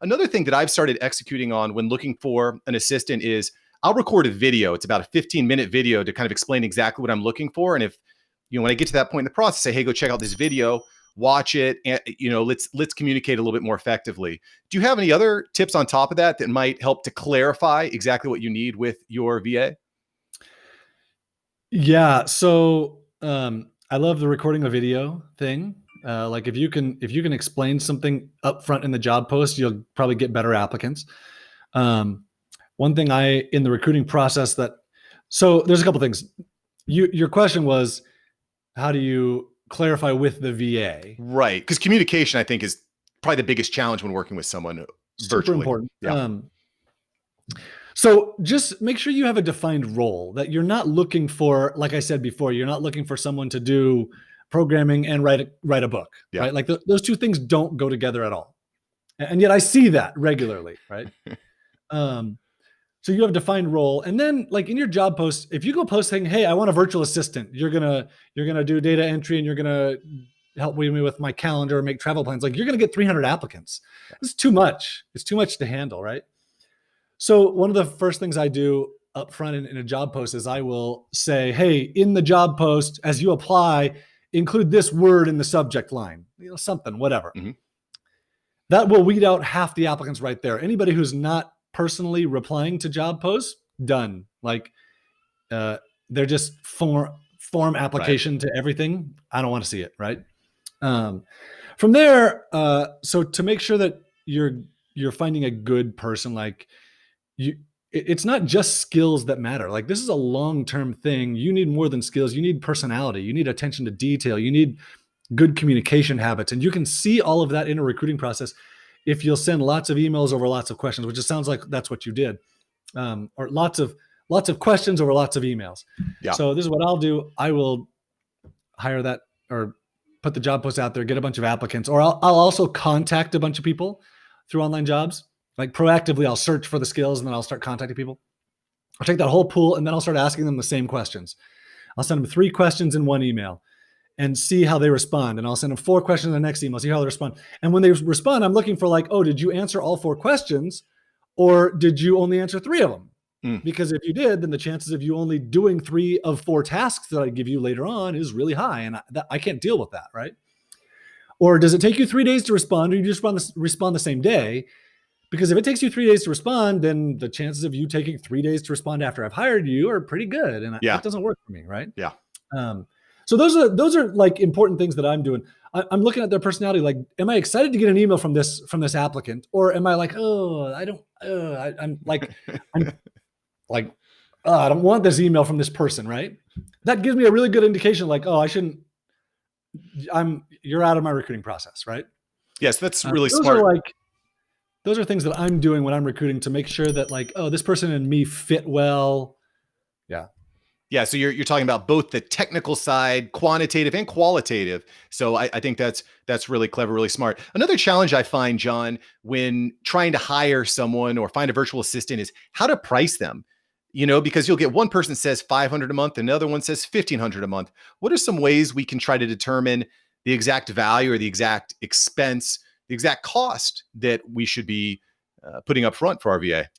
Another thing that I've started executing on when looking for an assistant is I'll record a video. It's about a 15-minute video to kind of explain exactly what I'm looking for. And if, when I get to that point in the process, say, hey, go check out this video, watch it, and, let's communicate a little bit more effectively. Do you have any other tips on top of that that might help to clarify exactly what you need with your VA? Yeah. So I love the recording a video thing. Like if you can explain something up front in the job post, you'll probably get better applicants. One thing in the recruiting process so there's a couple things. Your question was, how do you clarify with the VA? Right. Because communication, I think, is probably the biggest challenge when working with someone virtually. Super important. Yeah. So just make sure you have a defined role, that you're not looking for, like I said before, you're not looking for someone to do programming and write a book, right? Like those two things don't go together at all. And yet I see that regularly, right? So you have a defined role. And then like in your job post, if you go post saying, hey, I want a virtual assistant, you're going to do data entry and you're going to help me with my calendar, make travel plans. Like you're going to get 300 applicants. It's too much. It's too much to handle, right? So one of the first things I do up front in a job post is I will say, hey, in the job post, as you apply, include this word in the subject line, something, whatever. Mm-hmm. That will weed out half the applicants right there. Anybody who's not personally replying to job posts, done. Like they're just form application to everything. I don't want to see it, right? From there, so to make sure that you're finding a good person, like it's not just skills that matter. Like this is a long-term thing. You need more than skills. You need personality. You need attention to detail. You need good communication habits. And you can see all of that in a recruiting process if you'll send lots of emails over lots of questions, which just sounds like that's what you did. Or lots of questions over lots of emails. Yeah. So this is what I'll do. I will hire that or put the job post out there, get a bunch of applicants, or I'll also contact a bunch of people through online jobs. Like proactively, I'll search for the skills and then I'll start contacting people. I'll take that whole pool and then I'll start asking them the same questions. I'll send them 3 questions in one email and see how they respond. And I'll send them 4 questions in the next email, see how they respond. And when they respond, I'm looking for like, oh, did you answer all 4 questions or did you only answer 3 of them? Because if you did, then the chances of you only doing 3 of 4 tasks that I give you later on is really high. And I can't deal with that, right? Or does it take you 3 days to respond or you just respond the same day? Because if it takes you 3 days to respond, then the chances of you taking 3 days to respond after I've hired you are pretty good. And that doesn't work for me, right? Yeah. So those are like important things that I'm doing. I'm looking at their personality. Like, am I excited to get an email from this applicant? Or am I like, oh, I don't, I'm like, I don't want this email from this person, right? That gives me a really good indication like, oh, you're out of my recruiting process, right? Yes, that's really smart. Those are things that I'm doing when I'm recruiting to make sure that like, oh, this person and me fit well. Yeah. Yeah. So you're talking about both the technical side, quantitative and qualitative. So I think that's really clever, really smart. Another challenge I find, John, when trying to hire someone or find a virtual assistant is how to price them. Because you'll get one person says $500 a month, another one says $1,500 a month. What are some ways we can try to determine the exact value or the exact expense, the exact cost that we should be putting up front for our VA?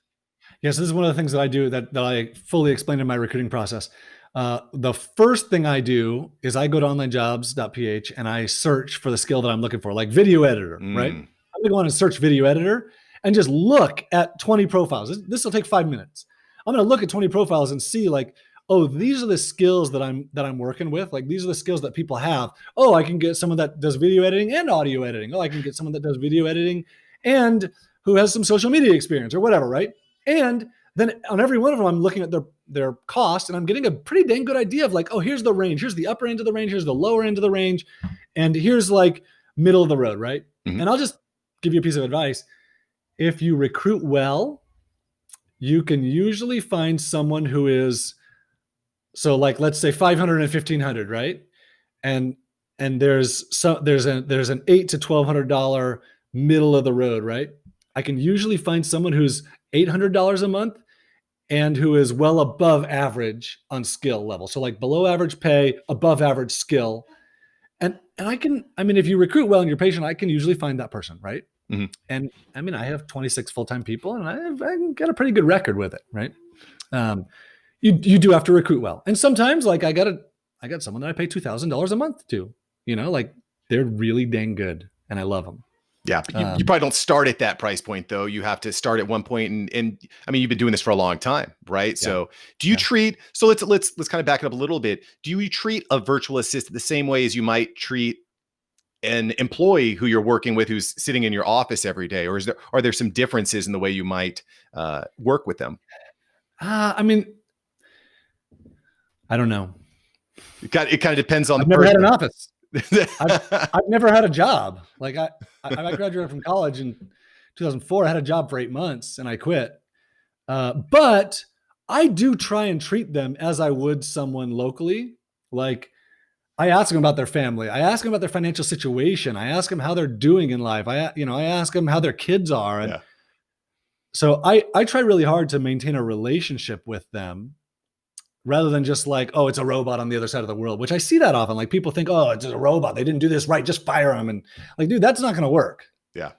Yes, this is one of the things that I do that I fully explain in my recruiting process. The first thing I do is I go to OnlineJobs.ph and I search for the skill that I'm looking for, like video editor, right? I'm gonna go on and search video editor and just look at 20 profiles. This will take 5 minutes. I'm gonna look at 20 profiles and see like, oh, these are the skills that I'm working with. Like these are the skills that people have. Oh, I can get someone that does video editing and audio editing. Oh, I can get someone that does video editing and who has some social media experience or whatever, right? And then on every one of them, I'm looking at their cost and I'm getting a pretty dang good idea of like, oh, here's the range. Here's the upper end of the range. Here's the lower end of the range. And here's like middle of the road, right? Mm-hmm. And I'll just give you a piece of advice. If you recruit well, you can usually find someone who is, so like, let's say 500 and 1,500, right? And there's an $800 to $1,200 middle of the road, right? I can usually find someone who's $800 a month and who is well above average on skill level. So like below average pay, above average skill. And if you recruit well and you're patient, I can usually find that person, right? Mhm. And I mean, I have 26 full-time people, and I got a pretty good record with it, right? Um, you do have to recruit well. And sometimes like I got someone that I pay $2,000 a month to, like they're really dang good and I love them. Yeah, but you probably don't start at that price point though. You have to start at one point, and I mean, you've been doing this for a long time, right? Yeah. So do you treat, so let's kind of back it up a little bit. Do you treat a virtual assistant the same way as you might treat an employee who you're working with who's sitting in your office every day, or are there some differences in the way you might work with them? I mean, I don't know. It kind of depends on I've the never had person. an office. I've never had a job. Like I graduated from college in 2004. I had a job for 8 months and I quit. But I do try and treat them as I would someone locally. Like I ask them about their family. I ask them about their financial situation. I ask them how they're doing in life. I ask them how their kids are. And so I try really hard to maintain a relationship with them rather than just like, oh, it's a robot on the other side of the world, which I see that often. Like people think, oh, it's a robot. They didn't do this right. Just fire them. And like, dude, that's not going to work. Yeah.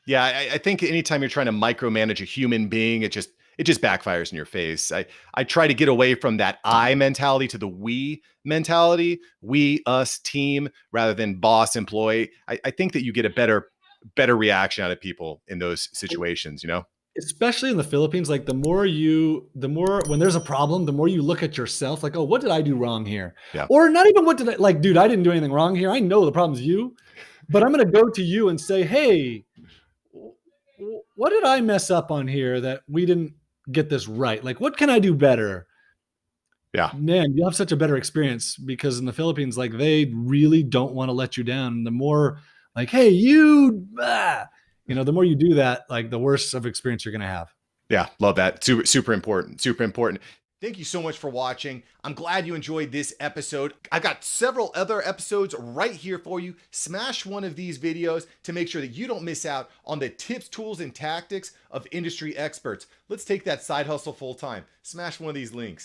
Yeah. I think anytime you're trying to micromanage a human being, it just backfires in your face. I try to get away from that I mentality to the we mentality, we, us, team, rather than boss, employee. I think that you get a better reaction out of people in those situations, Especially in the Philippines, like the more when there's a problem, the more you look at yourself like, oh, what did I do wrong here? Yeah. Or not even what did I like, dude, I didn't do anything wrong here. I know the problem's you, but I'm going to go to you and say, hey, what did I mess up on here that we didn't get this right? Like, what can I do better? Yeah, man, you'll have such a better experience because in the Philippines, like they really don't want to let you down. The more like, hey, the more you do that, like the worse of experience you're going to have. Yeah. Love that. Super important. Super important. Thank you so much for watching. I'm glad you enjoyed this episode. I've got several other episodes right here for you. Smash one of these videos to make sure that you don't miss out on the tips, tools, and tactics of industry experts. Let's take that side hustle full time. Smash one of these links.